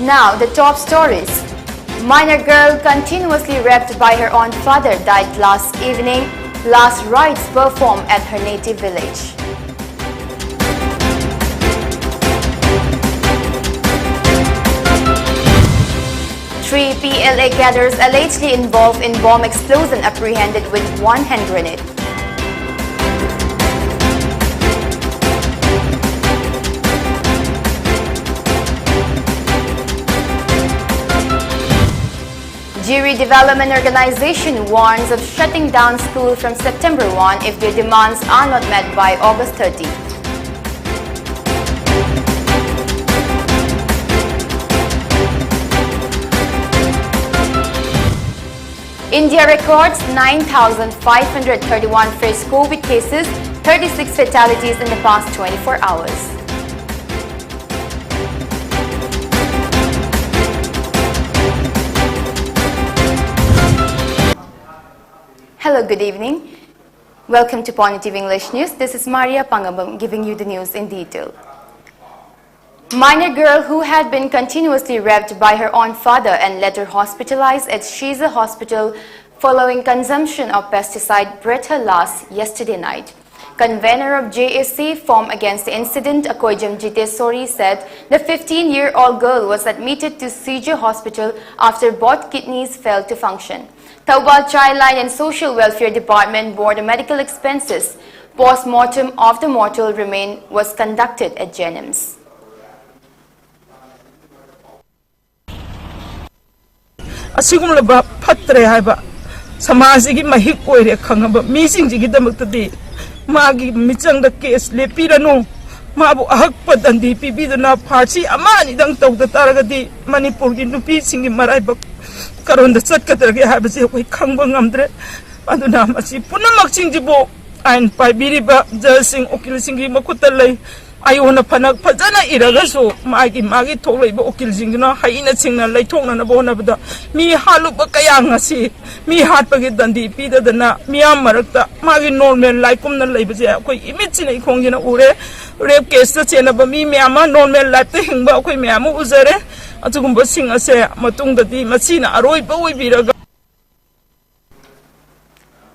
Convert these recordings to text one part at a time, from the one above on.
Now, the top stories. Minor girl continuously raped by her own father died last evening. Last rites performed at her native village. Three PLA cadres allegedly involved in bomb explosion apprehended with one hand grenade. Jiri Development Organization warns of shutting down school from September 1 if their demands are not met by August 30. India records 9,531 fresh COVID cases, 36 fatalities in the past 24 hours. Hello, good evening. Welcome to PONYTV English News. This is PANGAMBAM giving you the news in detail. Minor girl who had been continuously raped by her own father and later hospitalized at Shiza Hospital following consumption of pesticide breathed her last yesterday night. Convener of JAC formed against the incident, Akoijam Jitesori, said the 15-year-old girl was admitted to Shiza Hospital after both kidneys failed to function. Taubal Childline and Social Welfare Department bore the medical expenses. Post-mortem of the mortal remain was conducted at Jennings. Asigumlaba patre haiba samajigi mahik oire khangaba misingji damakti magi michangda case lepiranu mabu ahakpa dandi pibiduna pharsi amani dang tawda taragadi manipur gi nupi singi maraiba karonda chatkadrege habase koi khangba ngamdre aduna masi punamak singjibo ain paibiriba jalsing okil singi makuta lei ayona phanak phajana iragasu magi tholaiba okil singna haina singna leithongna na bonabada mi haluba kayangasi mi hatpagi dandi pidadana miyam marakta magi normal life kumna leibase akoi image sinai khongjina ure rape case chenaba mi miyama normal life te hingba akoi miyamu uzare atugumba sing ase matungdadi masina aroiba oibiraga.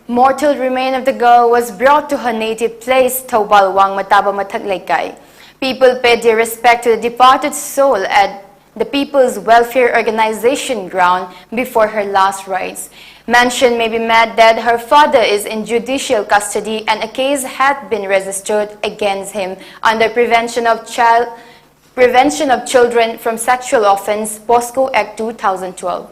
Mortal remain of the girl was brought to her native place, Taubal Wang Mataba Mathaglekai. People paid their respect to the departed soul at the People's Welfare Organization ground before her last rites. Mention may be made that her father is in judicial custody and a case had been registered against him under Prevention of Children from Sexual Offense, POSCO Act 2012.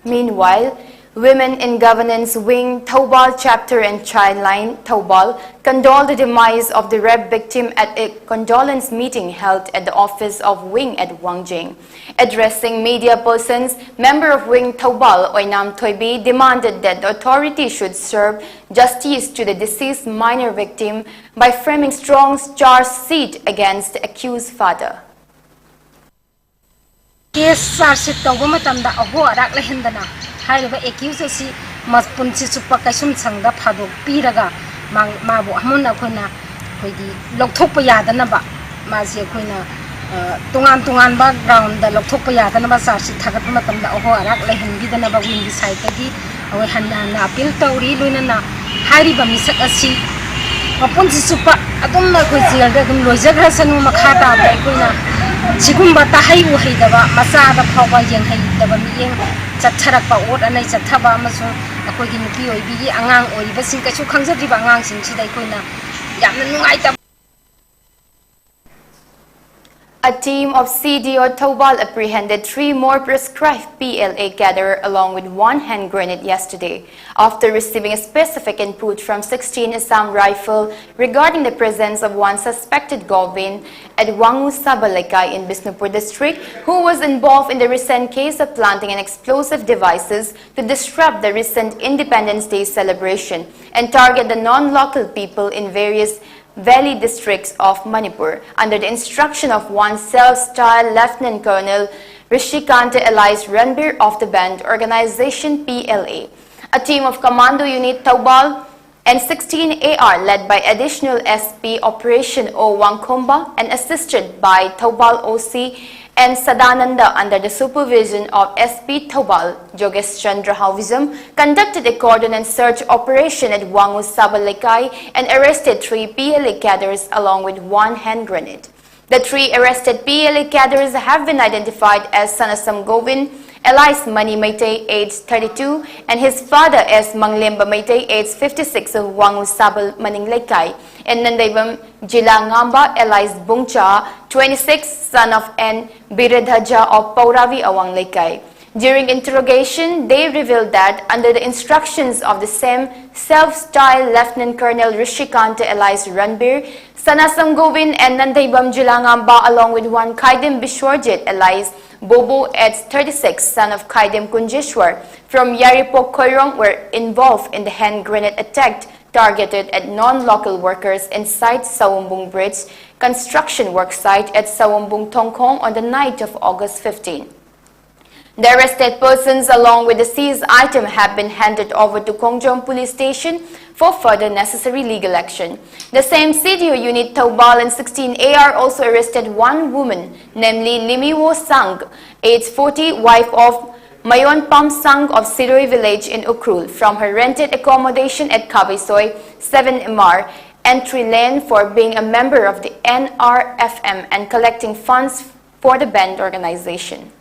Meanwhile, Women in Governance Wing, Taubal Chapter and Childline, Taubal, condoled the demise of the rape victim at a condolence meeting held at the office of Wing at Wangjing. Addressing media persons, member of Wing Taubal, Oinam Toibi, demanded that the authorities should serve justice to the deceased minor victim by framing strong charge sheet against the accused father. Case charge tawmatamda aho arak lehendana haiba accused si maspunchi chupa kasum changda phadok piraga mabu amuna khoina khoigi lokthokpa yadana ba masi khoina tungan background da lokthokpa yadana ba charge thagatpa matamda aho arak lehendidana ba wing side tagi awe hanna na appeal tawri luinana hariba misak asi mapunchi chupa adumna khoi jail da dum loijagra sanu makhata ba khoina Chigumba tahai uhidaba masada phawa yenghai daba miyeng chatharakpa ot anai chathaba amasung akoigi nupi oibi angang oiba sing kachu khangjadriba angang sing sidai koina yamna nungai ta. A team of CDO Taubal apprehended 3 more prescribed PLA gatherers along with 1 hand grenade yesterday after receiving a specific input from 16 Assam Rifle regarding the presence of 1 suspected Govin at Wangu Sabalekai in Bisnupur district who was involved in the recent case of planting an explosive devices to disrupt the recent Independence Day celebration and target the non-local people in various Valley districts of Manipur under the instruction of 1 self-styled Lieutenant Colonel Rishikanta Elias Ranbir of the band organization PLA. A team of Commando Unit Taubal and 16 AR led by additional SP Operation O WANGKHEMCHA and assisted by Taubal OC and Sadananda under the supervision of SP Taubal KISHORCHANDRA conducted a cordon search operation at Wangu Sabalekai and arrested 3 PLA cadres along with 1 hand grenade. The 3 arrested PLA cadres have been identified as Sanasam Govin, Elias Mani Meitei, age 32, and his father as Manglemba Meitei, age 56 of Wangu Sabal Maninglekai, and Nandaibam Jilangamba Elias Bungcha, 26, son of N. Biradhaja of Pauravi Awang Lekai. During interrogation, they revealed that under the instructions of the same self-styled Lieutenant Colonel Rishikanta Elias Ranbir, Sanasam Govin and Nandaibam Jilangamba along with 1 Kaidim Bishwarjit Elias Bobo at 36, son of Kaidim Kunjeshwar from Yaripok Koirong were involved in the hand grenade attack targeted at non-local workers inside Sawumbung Bridge construction work site at Sawumbung Tongkong on the night of August 15. The arrested persons along with the seized item have been handed over to Kongjong Police Station for further necessary legal action. The same CDO unit Taubal and 16 AR also arrested 1 woman, namely Limiwo Sang, age 40, wife of Mayon Pam Sang of Siroi village in Ukrul, from her rented accommodation at Kabisoy 7 MR entry lane for being a member of the NRFM and collecting funds for the band organization.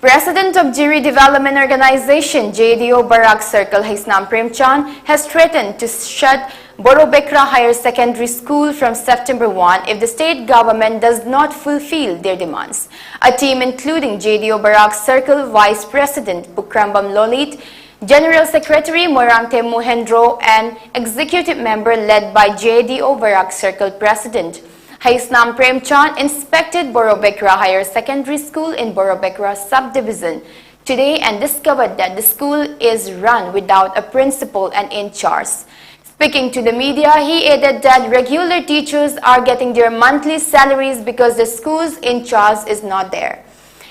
President of Jiri Development Organization, JDO Barak Circle, Hisnam Premchand, has threatened to shut Borobekra Higher Secondary School from September 1 if the state government does not fulfill their demands. A team including JDO Barak Circle Vice President Pukrambam Lolit, General Secretary Morangte Muhendro, and Executive Member led by JDO Barak Circle President Hisnam Premchand inspected Borobekra Higher Secondary School in Borobekra Subdivision today and discovered that the school is run without a principal and in charge. Speaking to the media, he added that regular teachers are getting their monthly salaries because the school's in charge is not there.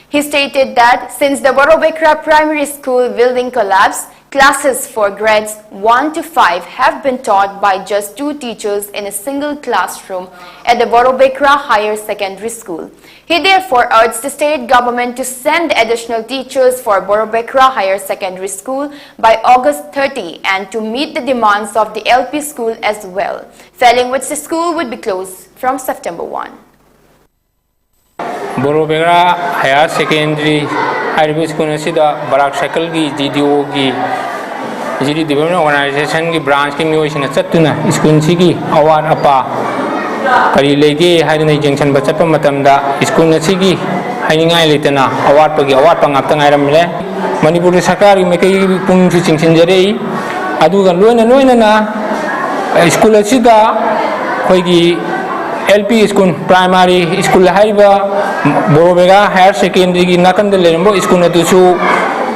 He stated that since the Borobekra Primary School building collapsed, classes for grades 1 to 5 have been taught by just 2 teachers in a single classroom at the Borobekra Higher Secondary School. He therefore urged the state government to send additional teachers for Borobekra Higher Secondary School by August 30 and to meet the demands of the LP school as well, failing which the school would be closed from September 1. Borobekra Higher Secondary High School asida Barak Circle gi GDO gi Jiri Development Organization gi branch ki miyoi sina chattuna school sigi awat apa kari lege haiduna junction ba chatpa matamda school sigi hainingai letana awat pa ngapta ngairamle Manipur Sarkar gi mekai pung chu chingsin jare aduga loina na school asida khoi gi LP school primary school haiba Borobekra Higher Secondary gi nakanda lermo school atusu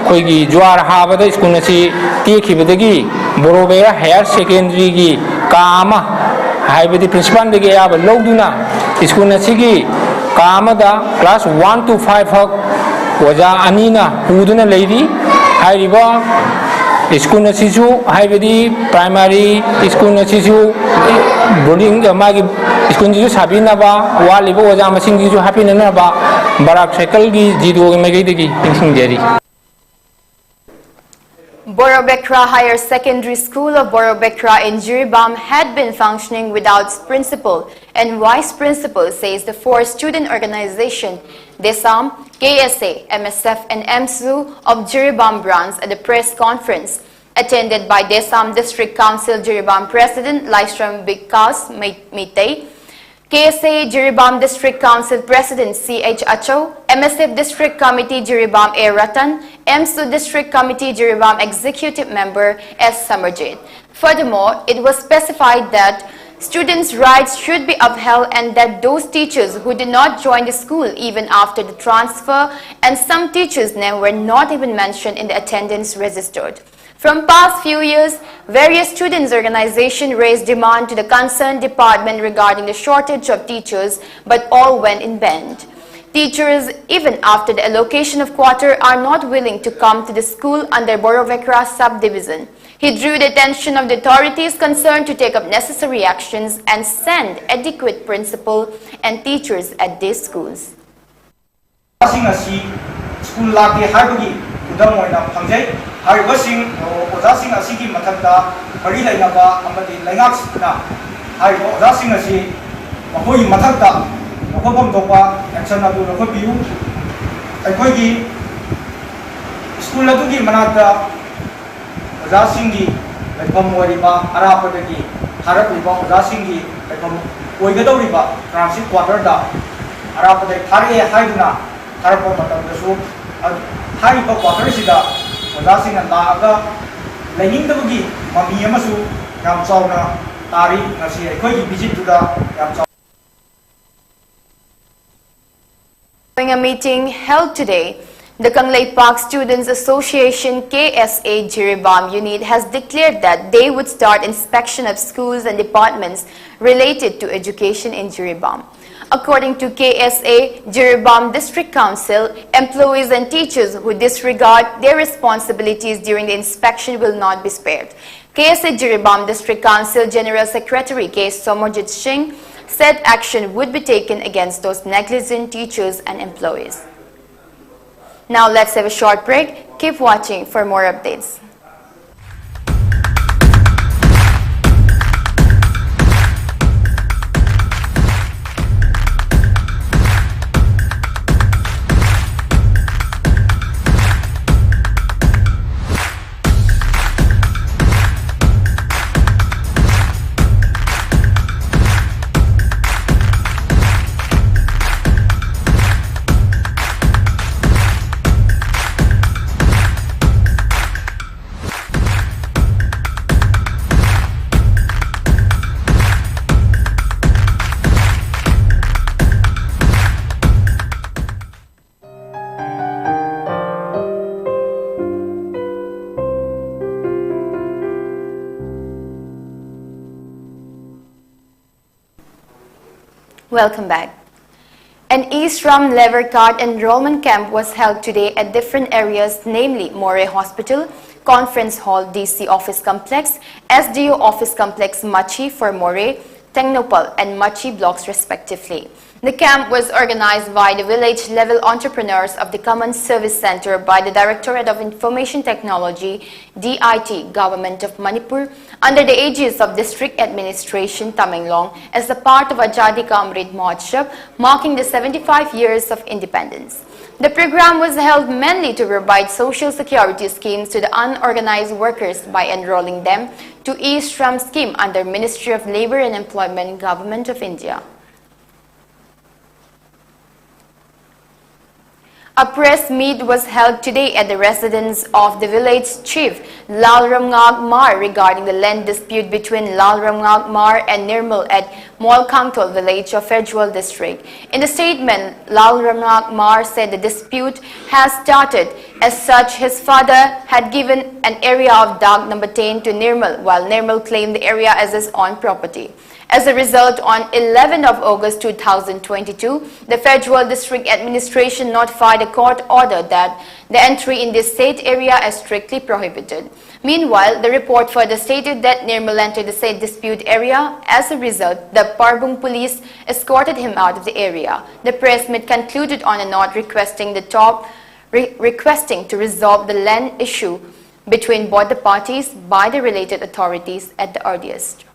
khoi gi jwar habada school si tekibadagi Borobekra Higher Secondary gi kama haibadi principal degi aba logduna school sigi kama da class 1 to 5 hak waja anina puduna leidi hairiba school sisu haibadi primary school sisu boarding magi school jisu sabina ba walibo waja masing jisu happy na ba Barak Circle gi jido gi magi degi sing Borobekra Higher Secondary School of Borobekra in Jiribam had been functioning without principal and vice principal, says the 4 student organization DESAM, KSA, MSF and MSU of Jiribam branch at the press conference attended by DESAM District Council Jiribam President Laistram Bikas Meitei. KSA Jiribam District Council President C.H. Acho, MSF District Committee Jiribam A. Ratan, MSU District Committee Jiribam Executive Member S. Samarjit. Furthermore, it was specified that students' rights should be upheld and that those teachers who did not join the school even after the transfer and some teachers' names were not even mentioned in the attendance registered. From past few years, various students' organizations raised demand to the concerned department regarding the shortage of teachers, but all went in vain. Teachers, even after the allocation of quarter, are not willing to come to the school under Borovekra subdivision. He drew the attention of the authorities concerned to take up necessary actions and send adequate principal and teachers at these schools. Ozasingi lekom wariba arapadagi harap-liba ozasingi lekom oigadoriba transit quarter da arapadai thari haiduna harap matamdasu hariba quarter sida ozasinga laaga lehningdabagi mami amasu yam chawna tari ngasi aikoi visit tuda yam chaw. During a meeting held today, the Kanglei Park Students Association KSA Jiribam unit has declared that they would start inspection of schools and departments related to education in Jiribam. According to KSA Jiribam District Council, employees and teachers who disregard their responsibilities during the inspection will not be spared. KSA Jiribam District Council General Secretary K. Somojit Singh said action would be taken against those negligent teachers and employees. Now let's have a short break. Keep watching for more updates. Welcome back. An East Ram Lever Card enrollment camp was held today at different areas, namely Moray Hospital, Conference Hall DC Office Complex, SDO Office Complex Machi for Moray, Technopal and Machi blocks respectively. The camp was organized by the village-level entrepreneurs of the Common Service Center by the Directorate of Information Technology, DIT, Government of Manipur, under the aegis of District Administration, Tamenglong, as a part of Ajadi Ka Amrit Mahotsav, marking the 75 years of independence. The program was held mainly to provide social security schemes to the unorganized workers by enrolling them to East Ram scheme under Ministry of Labour and Employment, Government of India. A press meet was held today at the residence of the village chief Lal Ramngak Mar regarding the land dispute between Lal Ramngak Mar and Nirmal at Molkangtol village of Federal district. In the statement, Lal Ramngak Mar said the dispute has started. As such, his father had given an area of Dag number 10 to Nirmal, while Nirmal claimed the area as his own property. As a result, on 11 of August 2022, the Federal District Administration notified a court order that the entry in this state area is strictly prohibited. Meanwhile, the report further stated that Nirmal entered the said dispute area. As a result, the Parbung police escorted him out of the area. The press meet concluded on a note requesting to resolve the land issue between both the parties by the related authorities at the earliest.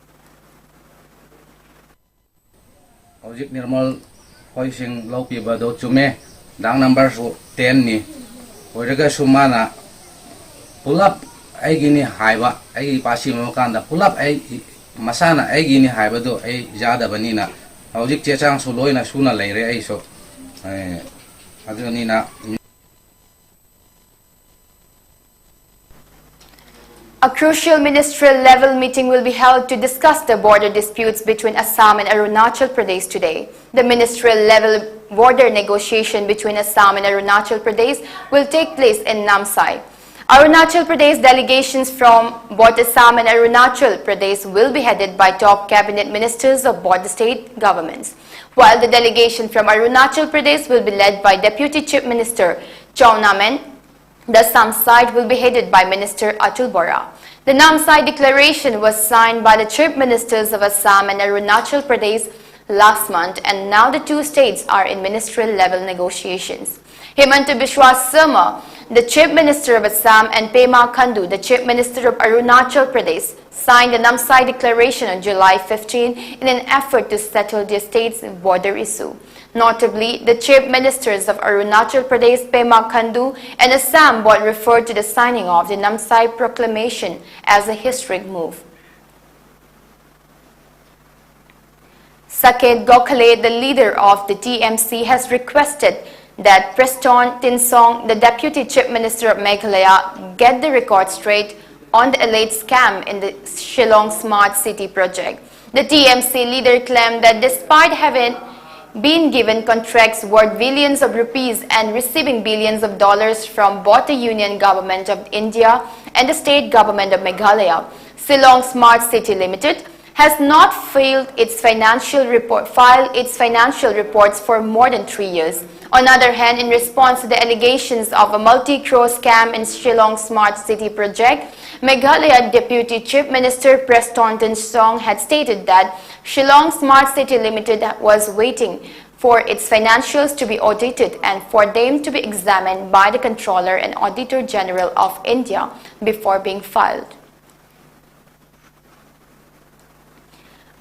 Ojik Nirmal hoising low piba do chume dang number 10 ni oiraga sumana pull up ai gini haiba ai pasi mo kanda pull up ai masana ai gini haiba do ai jada banina hojik che chang su loi na su na lei re ai so adu ni na. A crucial ministerial level meeting will be held to discuss the border disputes between Assam and Arunachal Pradesh today. The ministerial level border negotiation between Assam and Arunachal Pradesh will take place in Namsai. Arunachal Pradesh delegations from both Assam and Arunachal Pradesh will be headed by top cabinet ministers of both the state governments, while the delegation from Arunachal Pradesh will be led by Deputy Chief Minister Chaunamen. The Assam side will be headed by Minister Atul Bora. The Namsai declaration was signed by the Chief Ministers of Assam and Arunachal Pradesh last month, and now the two states are in ministerial level negotiations. Hemanta Biswa Sarma, the Chief Minister of Assam, and Pema Khandu, the Chief Minister of Arunachal Pradesh, signed the Namsai Declaration on July 15 in an effort to settle the state's border issue. Notably, the Chief Ministers of Arunachal Pradesh, Pema Khandu, and Assam both referred to the signing of the Namsai Proclamation as a historic move. Saket Gokhale, the leader of the TMC, has requested that Preston Tinsong, the Deputy Chief Minister of Meghalaya, get the record straight on the alleged scam in the Shillong Smart City project. The TMC leader claimed that despite having been given contracts worth billions of rupees and receiving billions of dollars from both the Union Government of India and the State Government of Meghalaya, Shillong Smart City Limited has not filed its financial reports for more than 3 years. On the other hand, in response to the allegations of a multi-crore scam in Shillong Smart City project, Meghalaya Deputy Chief Minister Preston Tinsong had stated that Shillong Smart City Limited was waiting for its financials to be audited and for them to be examined by the Controller and Auditor General of India before being filed.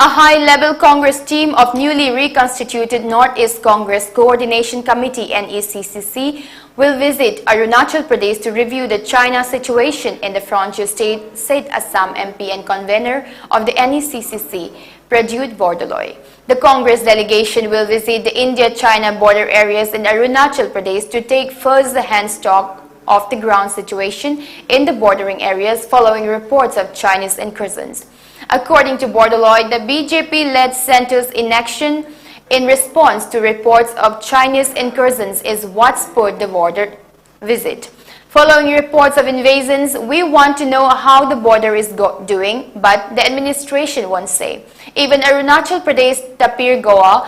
A high-level Congress team of newly reconstituted Northeast Congress Coordination Committee (NECCC) will visit Arunachal Pradesh to review the China situation in the frontier state, said Assam MP and convener of the NECCC, Pradyut Bordoloi. The Congress delegation will visit the India-China border areas in Arunachal Pradesh to take first-hand stock of the ground situation in the bordering areas following reports of Chinese incursions. According to Bordoloi, the BJP-led center's inaction in response to reports of Chinese incursions is what spurred the border visit. Following reports of invasions, we want to know how the border is doing, but the administration won't say. Even Arunachal Pradesh Tapir Goa,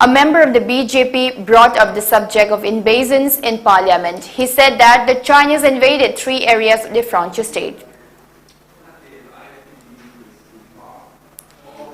a member of the BJP, brought up the subject of invasions in parliament. He said that the Chinese invaded 3 areas of the frontier state.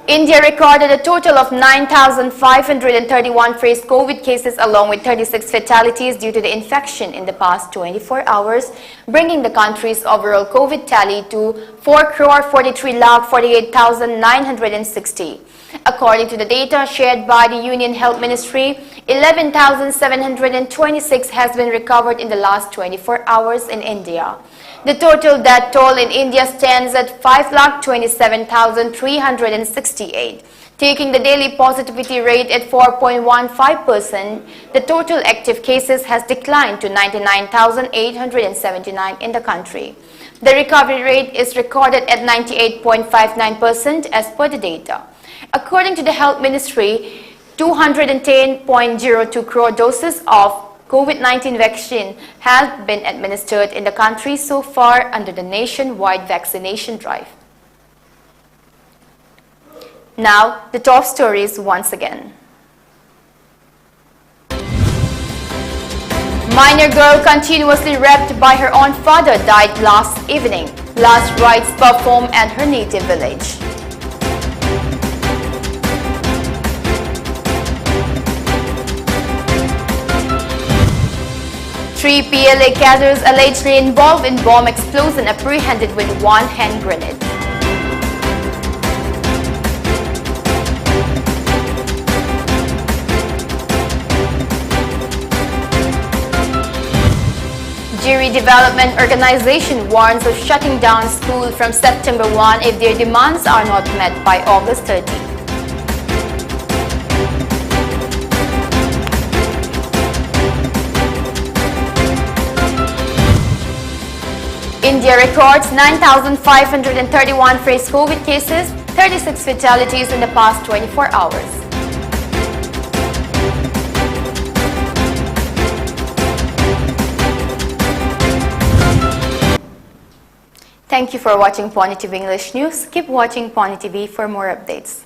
India recorded a total of 9,531 fresh COVID cases along with 36 fatalities due to the infection in the past 24 hours, bringing the country's overall COVID tally to 4,43,48,960. According to the data shared by the Union Health Ministry, 11,726 has been recovered in the last 24 hours in India. The total death toll in India stands at 5,27,368. Taking the daily positivity rate at 4.15%, the total active cases has declined to 99,879 in the country. The recovery rate is recorded at 98.59% as per the data. According to the Health Ministry, 210.02 crore doses of COVID-19 vaccine has been administered in the country so far under the nationwide vaccination drive. Now, the top stories once again. Minor girl continuously raped by her own father died last evening. Last rites performed at her native village. Three PLA cadres allegedly involved in bomb explosion apprehended with one hand grenade. Jiri Development Organization warns of shutting down school from September 1 if their demands are not met by August 30. India records 9,531 fresh COVID cases, 36 fatalities in the past 24 hours. Thank you for watching PONYTV English News. Keep watching PONYTV for more updates.